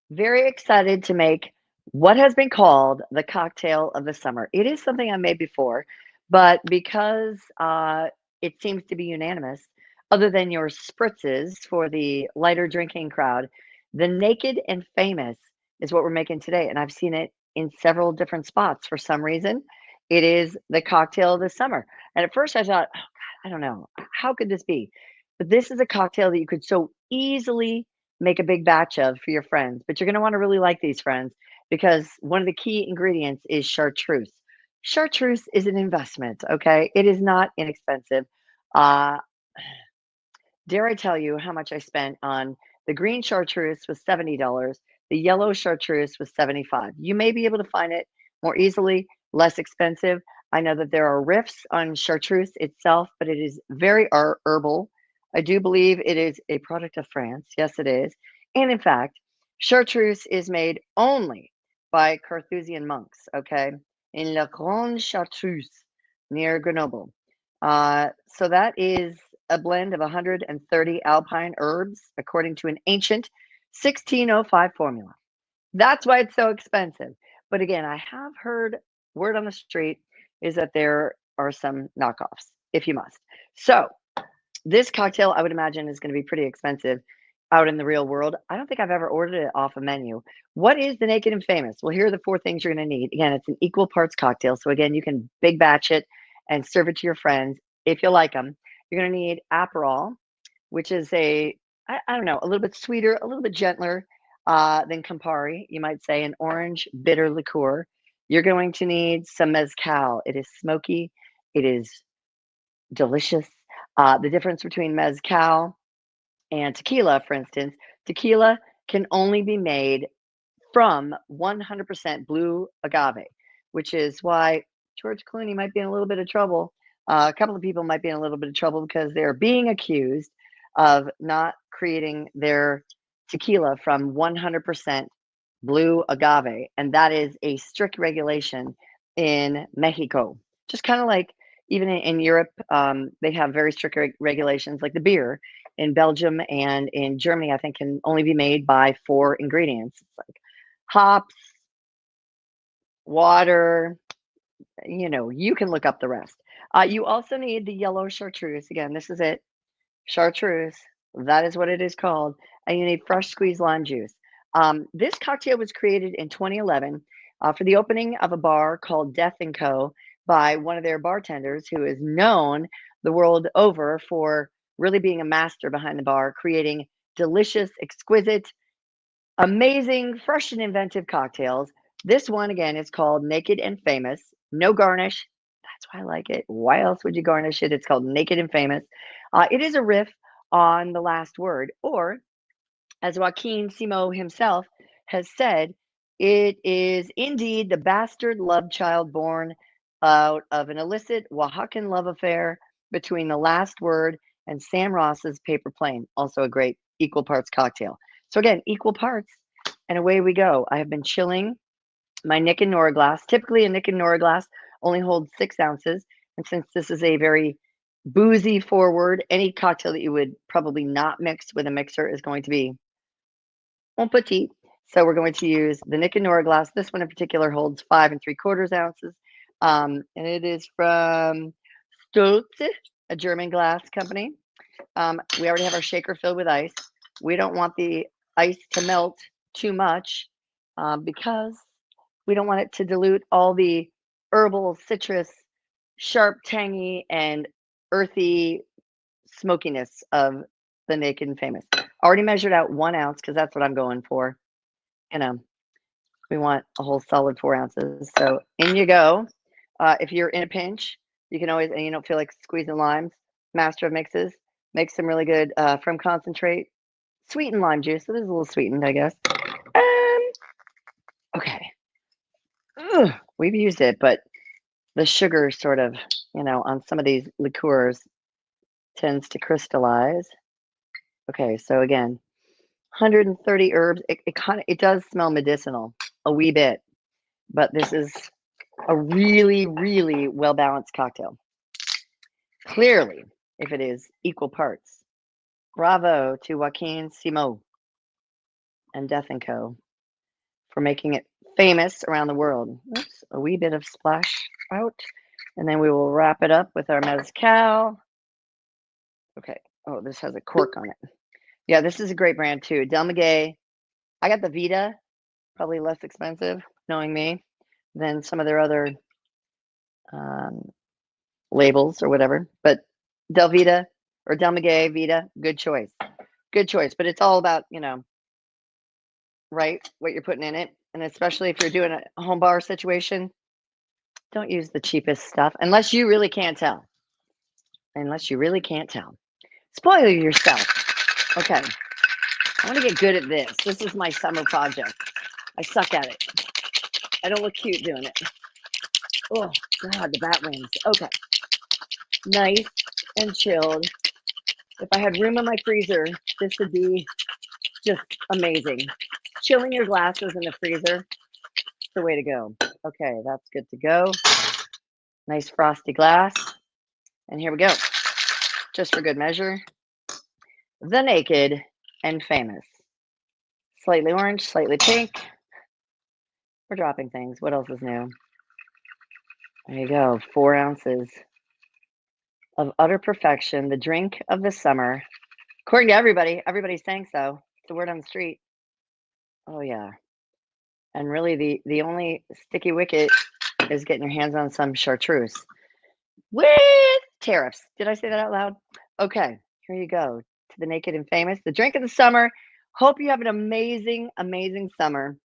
Very excited to make what has been called the cocktail of the summer. It is something I made before, but because it seems to be unanimous, other than your spritzes for the lighter drinking crowd, the naked and famous is what we're making today. And I've seen it in several different spots for some reason. It is the cocktail of the summer. And at first I thought, oh, God, I don't know, how could this be? But this is a cocktail that you could so easily make a big batch of for your friends, but you're going to want to really like these friends because one of the key ingredients is chartreuse. Chartreuse is an investment, okay? It is not inexpensive. Uh, dare I tell you how much I spent on the green chartreuse was $70, the yellow chartreuse was 75. You may be able to find it more easily, less expensive. I know that there are riffs on chartreuse itself, but it is very herbal. I do believe it is a product of France. Yes, it is. And in fact, chartreuse is made only by Carthusian monks, okay, in La Grande Chartreuse near Grenoble. So that is a blend of 130 alpine herbs, according to an ancient 1605 formula. That's why it's so expensive. But again, I have heard word on the street is that there are some knockoffs, if you must. So this cocktail, I would imagine, is going to be pretty expensive out in the real world. I don't think I've ever ordered it off a menu. What is the naked and famous? Well, here are the four things you're going to need. Again, it's an equal parts cocktail. So, again, you can big batch it and serve it to your friends if you like them. You're going to need Aperol, which is I don't know, a little bit sweeter, a little bit gentler than Campari, you might say, an orange bitter liqueur. You're going to need some mezcal. It is smoky, it is delicious. The difference between mezcal and tequila, for instance, tequila can only be made from 100% blue agave, which is why George Clooney might be in a little bit of trouble. A couple of people might be in a little bit of trouble because they're being accused of not creating their tequila from 100% blue agave. And that is a strict regulation in Mexico. Just kind of like even in Europe, they have very strict regulations, like the beer in Belgium and in Germany, I think can only be made by four ingredients. It's like hops, water, you can look up the rest. You also need the yellow chartreuse. Again, this is it. Chartreuse. That is what it is called. And you need fresh squeezed lime juice. This cocktail was created in 2011 for the opening of a bar called Death and Co. by one of their bartenders who is known the world over for really being a master behind the bar, creating delicious, exquisite, amazing, fresh, and inventive cocktails. This one, again, is called Naked and Famous. No garnish. That's why I like it. Why else would you garnish it? It's called Naked and Famous. It is a riff on the last word, or as Joaquim Simó himself has said, it is indeed the bastard love child born out of an illicit Oaxacan love affair between the last word and Sam Ross's Paper Plane, also a great equal parts cocktail. So again, equal parts, and away we go. I have been chilling my Nick and Nora glass. Typically, a Nick and Nora glass only holds 6 ounces, and since this is a very boozy forward, any cocktail that you would probably not mix with a mixer is going to be en petit. So we're going to use the Nick and Nora glass. This one in particular holds 5 3/4 ounces. And it is from Stutz, a German glass company. We already have our shaker filled with ice. We don't want the ice to melt too much because we don't want it to dilute all the herbal, citrus, sharp, tangy, and earthy smokiness of the Naked and Famous. Already measured out 1 ounce because that's what I'm going for. You know, we want a whole solid 4 ounces. So in you go. If you're in a pinch, you can always, and you don't feel like squeezing limes, master of mixes, make some really good from concentrate, sweetened lime juice. So this is a little sweetened, I guess. Okay. Ugh, we've used it, but the sugar sort of, on some of these liqueurs tends to crystallize. Okay, so again, 130 herbs. It does smell medicinal a wee bit, but this is a really, really well balanced cocktail. Clearly, if it is equal parts. Bravo to Joaquin Simó and Death and Co. for making it famous around the world. Oops, a wee bit of splash out. And then we will wrap it up with our mezcal. Okay. Oh, this has a cork on it. Yeah, this is a great brand too. Del Maguey. I got the Vita, probably less expensive, knowing me, than some of their other um, labels or whatever. But Del Vita or Del Maguey Vita, good choice. Good choice. But it's all about, right, what you're putting in it. And especially if you're doing a home bar situation, don't use the cheapest stuff unless you really can't tell. Unless you really can't tell. Spoil yourself. Okay. I want to get good at this. This is my summer project. I suck at it. I don't look cute doing it. Oh, God, the bat wings. Okay. Nice and chilled. If I had room in my freezer, this would be just amazing. Chilling your glasses in the freezer is the way to go. Okay, that's good to go. Nice frosty glass. And here we go. Just for good measure. The Naked and Famous. Slightly orange, slightly pink. We're dropping things. What else is new? There you go. 4 ounces of utter perfection. The drink of the summer. According to everybody, everybody's saying so. It's the word on the street. Oh, yeah. And really, the only sticky wicket is getting your hands on some chartreuse with tariffs. Did I say that out loud? Okay, here you go. To the Naked and Famous, the drink of the summer. Hope you have an amazing, amazing summer.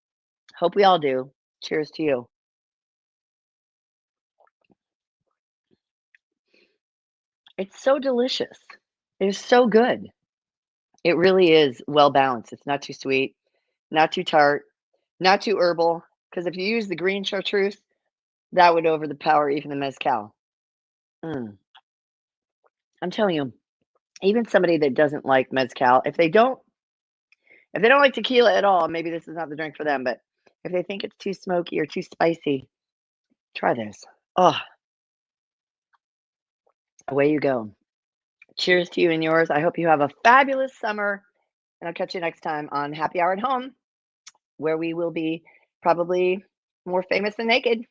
Hope we all do. Cheers to you. It's so delicious. It is so good. It really is well balanced. It's not too sweet, not too tart, not too herbal. Because if you use the green chartreuse, that would overpower even the mezcal. Mm. I'm telling you, even somebody that doesn't like mezcal, if they don't like tequila at all, maybe this is not the drink for them. But if they think it's too smoky or too spicy, try this. Oh, away you go. Cheers to you and yours. I hope you have a fabulous summer, and I'll catch you next time on Happy Hour at Home, where we will be probably more famous than naked.